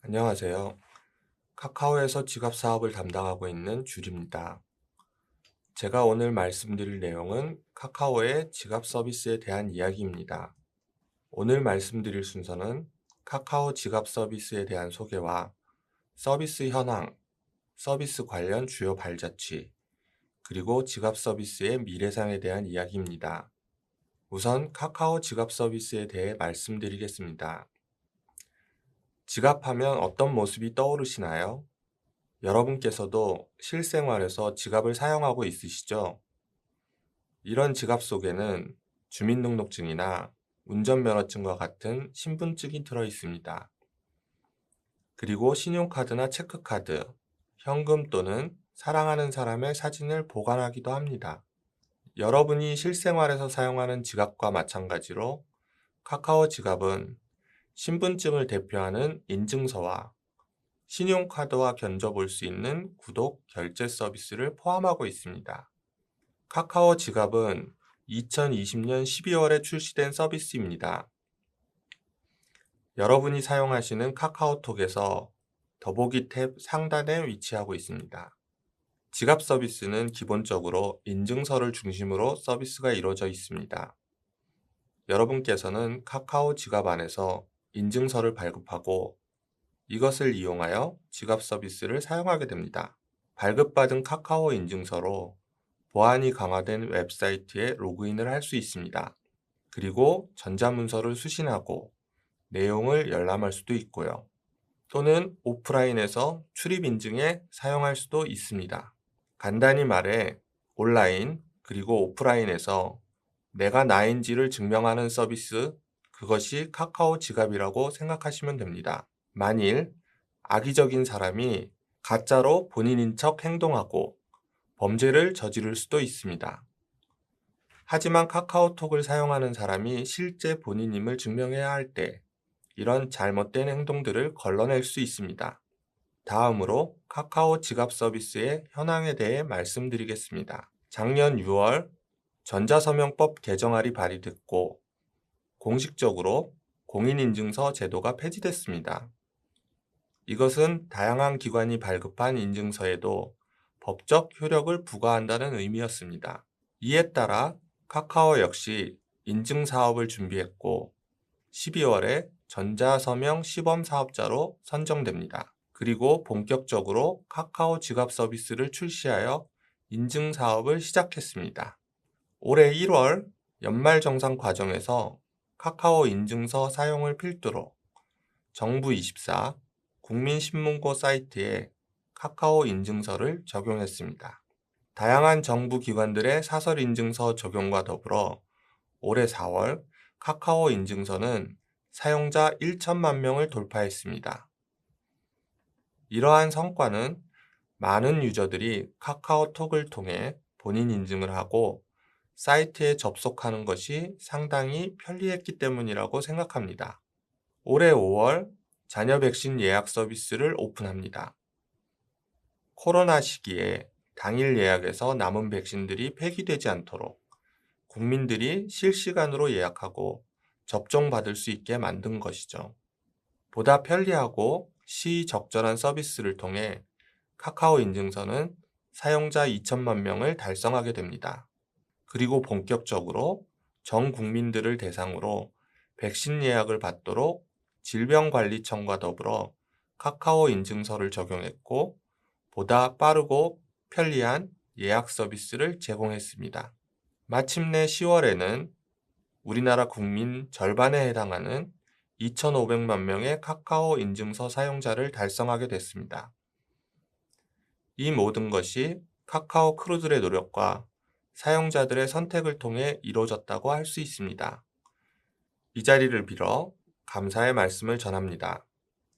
안녕하세요. 카카오에서 지갑 사업을 담당하고 있는 줄입니다. 제가 오늘 말씀드릴 내용은 카카오의 지갑 서비스에 대한 이야기입니다. 오늘 말씀드릴 순서는 카카오 지갑 서비스에 대한 소개와 서비스 현황, 서비스 관련 주요 발자취, 그리고 지갑 서비스의 미래상에 대한 이야기입니다. 우선 카카오 지갑 서비스에 대해 말씀드리겠습니다. 지갑하면 어떤 모습이 떠오르시나요? 여러분께서도 실생활에서 지갑을 사용하고 있으시죠? 이런 지갑 속에는 주민등록증이나 운전면허증과 같은 신분증이 들어 있습니다. 그리고 신용카드나 체크카드, 현금 또는 사랑하는 사람의 사진을 보관하기도 합니다. 여러분이 실생활에서 사용하는 지갑과 마찬가지로 카카오 지갑은 신분증을 대표하는 인증서와 신용카드와 견적볼 수 있는 구독, 결제 서비스를 포함하고 있습니다. 카카오 지갑은 2020년 12월에 출시된 서비스입니다. 여러분이 사용하시는 카카오톡에서 더보기 탭 상단에 위치하고 있습니다. 지갑 서비스는 기본적으로 인증서를 중심으로 서비스가 이루어져 있습니다. 여러분께서는 카카오 지갑 안에서 인증서를 발급하고 이것을 이용하여 지갑 서비스를 사용하게 됩니다. 발급받은 카카오 인증서로 보안이 강화된 웹사이트에 로그인을 할 수 있습니다. 그리고 전자문서를 수신하고 내용을 열람할 수도 있고요. 또는 오프라인에서 출입 인증에 사용할 수도 있습니다. 간단히 말해 온라인 그리고 오프라인에서 내가 나인지를 증명하는 서비스, 그것이 카카오 지갑이라고 생각하시면 됩니다. 만일 악의적인 사람이 가짜로 본인인 척 행동하고 범죄를 저지를 수도 있습니다. 하지만 카카오톡을 사용하는 사람이 실제 본인임을 증명해야 할 때 이런 잘못된 행동들을 걸러낼 수 있습니다. 다음으로 카카오 지갑 서비스의 현황에 대해 말씀드리겠습니다. 작년 6월 전자서명법 개정안이 발의됐고 공식적으로 공인인증서 제도가 폐지됐습니다. 이것은 다양한 기관이 발급한 인증서에도 법적 효력을 부과한다는 의미였습니다. 이에 따라 카카오 역시 인증 사업을 준비했고 12월에 전자서명 시범 사업자로 선정됩니다. 그리고 본격적으로 카카오 지갑 서비스를 출시하여 인증 사업을 시작했습니다. 올해 1월 연말정산 과정에서 카카오 인증서 사용을 필두로 정부24 국민신문고 사이트에 카카오 인증서를 적용했습니다. 다양한 정부 기관들의 사설 인증서 적용과 더불어 올해 4월 카카오 인증서는 사용자 1천만 명을 돌파했습니다. 이러한 성과는 많은 유저들이 카카오톡을 통해 본인 인증을 하고 사이트에 접속하는 것이 상당히 편리했기 때문이라고 생각합니다. 올해 5월 자녀 백신 예약 서비스를 오픈합니다. 코로나 시기에 당일 예약에서 남은 백신들이 폐기되지 않도록 국민들이 실시간으로 예약하고 접종받을 수 있게 만든 것이죠. 보다 편리하고 시적절한 서비스를 통해 카카오 인증서는 사용자 2천만 명을 달성하게 됩니다. 그리고 본격적으로 전 국민들을 대상으로 백신 예약을 받도록 질병관리청과 더불어 카카오 인증서를 적용했고 보다 빠르고 편리한 예약 서비스를 제공했습니다. 마침내 10월에는 우리나라 국민 절반에 해당하는 2,500만 명의 카카오 인증서 사용자를 달성하게 됐습니다. 이 모든 것이 카카오 크루들의 노력과 사용자들의 선택을 통해 이루어졌다고 할 수 있습니다. 이 자리를 빌어 감사의 말씀을 전합니다.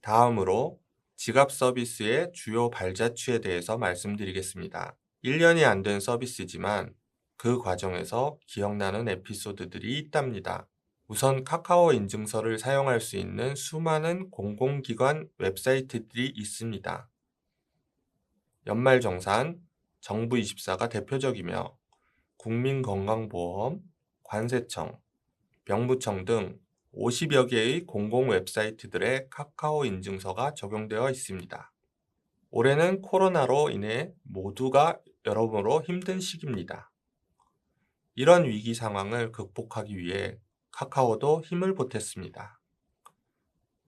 다음으로 지갑 서비스의 주요 발자취에 대해서 말씀드리겠습니다. 1년이 안 된 서비스지만 그 과정에서 기억나는 에피소드들이 있답니다. 우선 카카오 인증서를 사용할 수 있는 수많은 공공기관 웹사이트들이 있습니다. 연말정산, 정부24가 대표적이며 국민건강보험, 관세청, 병무청 등 50여 개의 공공 웹사이트들의 카카오 인증서가 적용되어 있습니다. 올해는 코로나로 인해 모두가 여러모로 힘든 시기입니다. 이런 위기 상황을 극복하기 위해 카카오도 힘을 보탰습니다.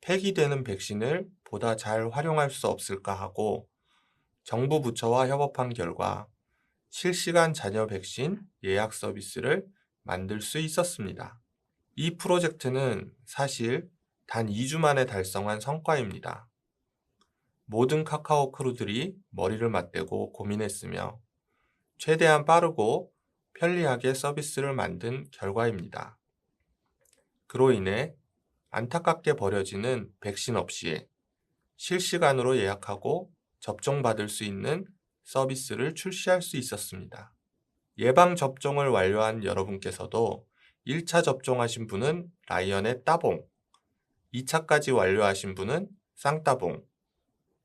폐기되는 백신을 보다 잘 활용할 수 없을까 하고 정부 부처와 협업한 결과 실시간 잔여 백신 예약 서비스를 만들 수 있었습니다. 이 프로젝트는 사실 단 2주 만에 달성한 성과입니다. 모든 카카오 크루들이 머리를 맞대고 고민했으며 최대한 빠르고 편리하게 서비스를 만든 결과입니다. 그로 인해 안타깝게 버려지는 백신 없이 실시간으로 예약하고 접종받을 수 있는 서비스를 출시할 수 있었습니다. 예방접종을 완료한 여러분께서도 1차 접종하신 분은 라이언의 따봉, 2차까지 완료하신 분은 쌍따봉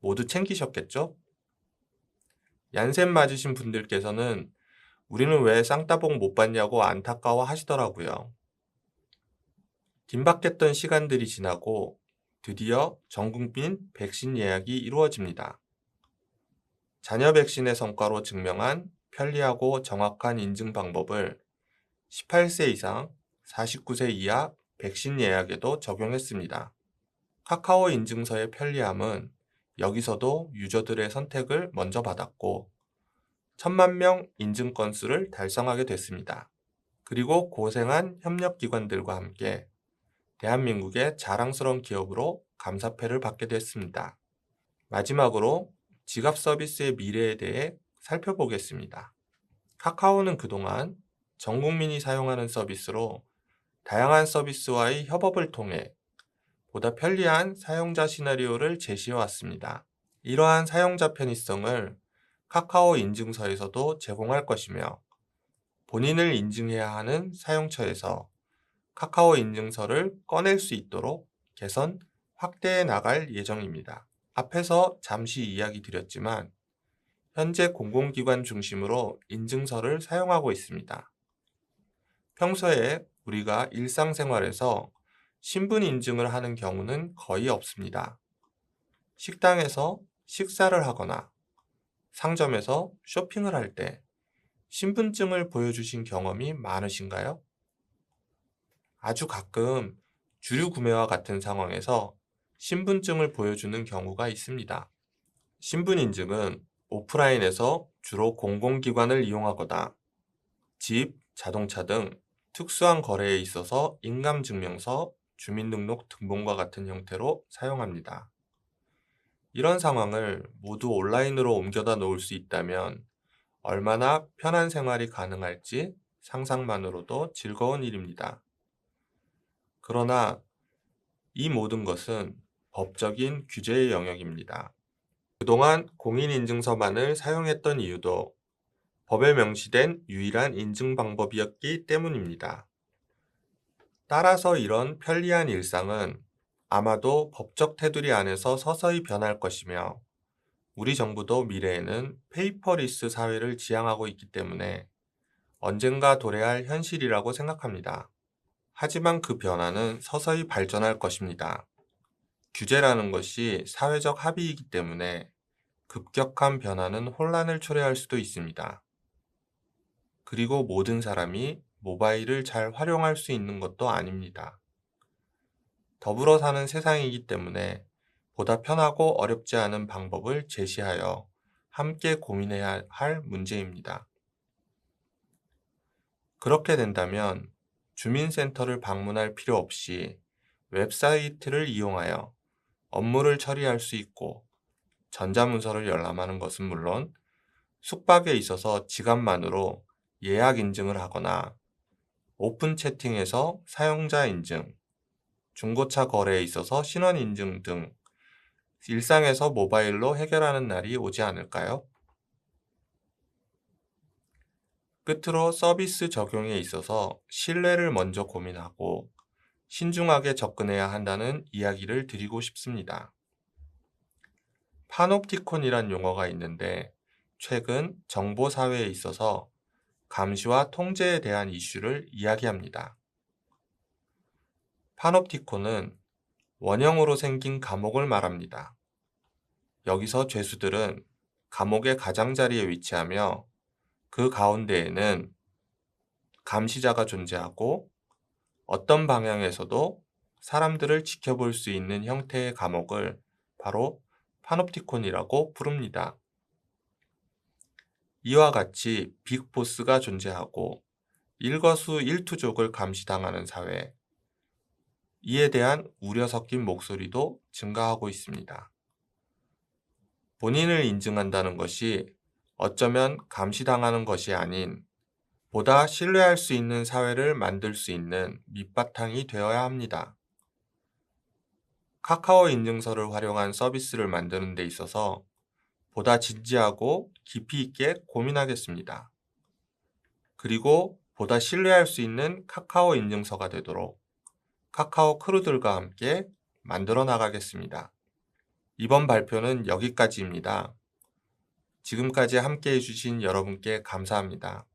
모두 챙기셨겠죠? 얀센 맞으신 분들께서는 우리는 왜 쌍따봉 못 받냐고 안타까워 하시더라고요. 긴박했던 시간들이 지나고 드디어 전국민 백신 예약이 이루어집니다. 잔여 백신의 성과로 증명한 편리하고 정확한 인증 방법을 18세 이상, 49세 이하 백신 예약에도 적용했습니다. 카카오 인증서의 편리함은 여기서도 유저들의 선택을 먼저 받았고 1000만 명 인증 건수를 달성하게 됐습니다. 그리고 고생한 협력기관들과 함께 대한민국의 자랑스러운 기업으로 감사패를 받게 됐습니다. 마지막으로 지갑 서비스의 미래에 대해 살펴보겠습니다. 카카오는 그동안 전 국민이 사용하는 서비스로 다양한 서비스와의 협업을 통해 보다 편리한 사용자 시나리오를 제시해 왔습니다. 이러한 사용자 편의성을 카카오 인증서에서도 제공할 것이며 본인을 인증해야 하는 사용처에서 카카오 인증서를 꺼낼 수 있도록 개선, 확대해 나갈 예정입니다. 앞에서 잠시 이야기 드렸지만 현재 공공기관 중심으로 인증서를 사용하고 있습니다. 평소에 우리가 일상생활에서 신분 인증을 하는 경우는 거의 없습니다. 식당에서 식사를 하거나 상점에서 쇼핑을 할 때 신분증을 보여주신 경험이 많으신가요? 아주 가끔 주류 구매와 같은 상황에서 신분증을 보여주는 경우가 있습니다. 신분 인증은 오프라인에서 주로 공공기관을 이용하거나 집, 자동차 등 특수한 거래에 있어서 인감증명서, 주민등록 등본과 같은 형태로 사용합니다. 이런 상황을 모두 온라인으로 옮겨다 놓을 수 있다면 얼마나 편한 생활이 가능할지 상상만으로도 즐거운 일입니다. 그러나 이 모든 것은 법적인 규제의 영역입니다. 그동안 공인인증서만을 사용했던 이유도 법에 명시된 유일한 인증 방법이었기 때문입니다. 따라서 이런 편리한 일상은 아마도 법적 테두리 안에서 서서히 변할 것이며 우리 정부도 미래에는 페이퍼리스 사회를 지향하고 있기 때문에 언젠가 도래할 현실이라고 생각합니다. 하지만 그 변화는 서서히 발전할 것입니다. 규제라는 것이 사회적 합의이기 때문에 급격한 변화는 혼란을 초래할 수도 있습니다. 그리고 모든 사람이 모바일을 잘 활용할 수 있는 것도 아닙니다. 더불어 사는 세상이기 때문에 보다 편하고 어렵지 않은 방법을 제시하여 함께 고민해야 할 문제입니다. 그렇게 된다면 주민센터를 방문할 필요 없이 웹사이트를 이용하여 업무를 처리할 수 있고 전자문서를 열람하는 것은 물론 숙박에 있어서 지갑만으로 예약 인증을 하거나 오픈 채팅에서 사용자 인증, 중고차 거래에 있어서 신원 인증 등 일상에서 모바일로 해결하는 날이 오지 않을까요? 끝으로 서비스 적용에 있어서 신뢰를 먼저 고민하고 신중하게 접근해야 한다는 이야기를 드리고 싶습니다. 파놉티콘이란 용어가 있는데 최근 정보 사회에 있어서 감시와 통제에 대한 이슈를 이야기합니다. 파놉티콘은 원형으로 생긴 감옥을 말합니다. 여기서 죄수들은 감옥의 가장자리에 위치하며 그 가운데에는 감시자가 존재하고 어떤 방향에서도 사람들을 지켜볼 수 있는 형태의 감옥을 바로 파놉티콘이라고 부릅니다. 이와 같이 빅보스가 존재하고 일거수일투족을 감시당하는 사회, 이에 대한 우려 섞인 목소리도 증가하고 있습니다. 본인을 인증한다는 것이 어쩌면 감시당하는 것이 아닌 보다 신뢰할 수 있는 사회를 만들 수 있는 밑바탕이 되어야 합니다. 카카오 인증서를 활용한 서비스를 만드는 데 있어서 보다 진지하고 깊이 있게 고민하겠습니다. 그리고 보다 신뢰할 수 있는 카카오 인증서가 되도록 카카오 크루들과 함께 만들어 나가겠습니다. 이번 발표는 여기까지입니다. 지금까지 함께 해주신 여러분께 감사합니다.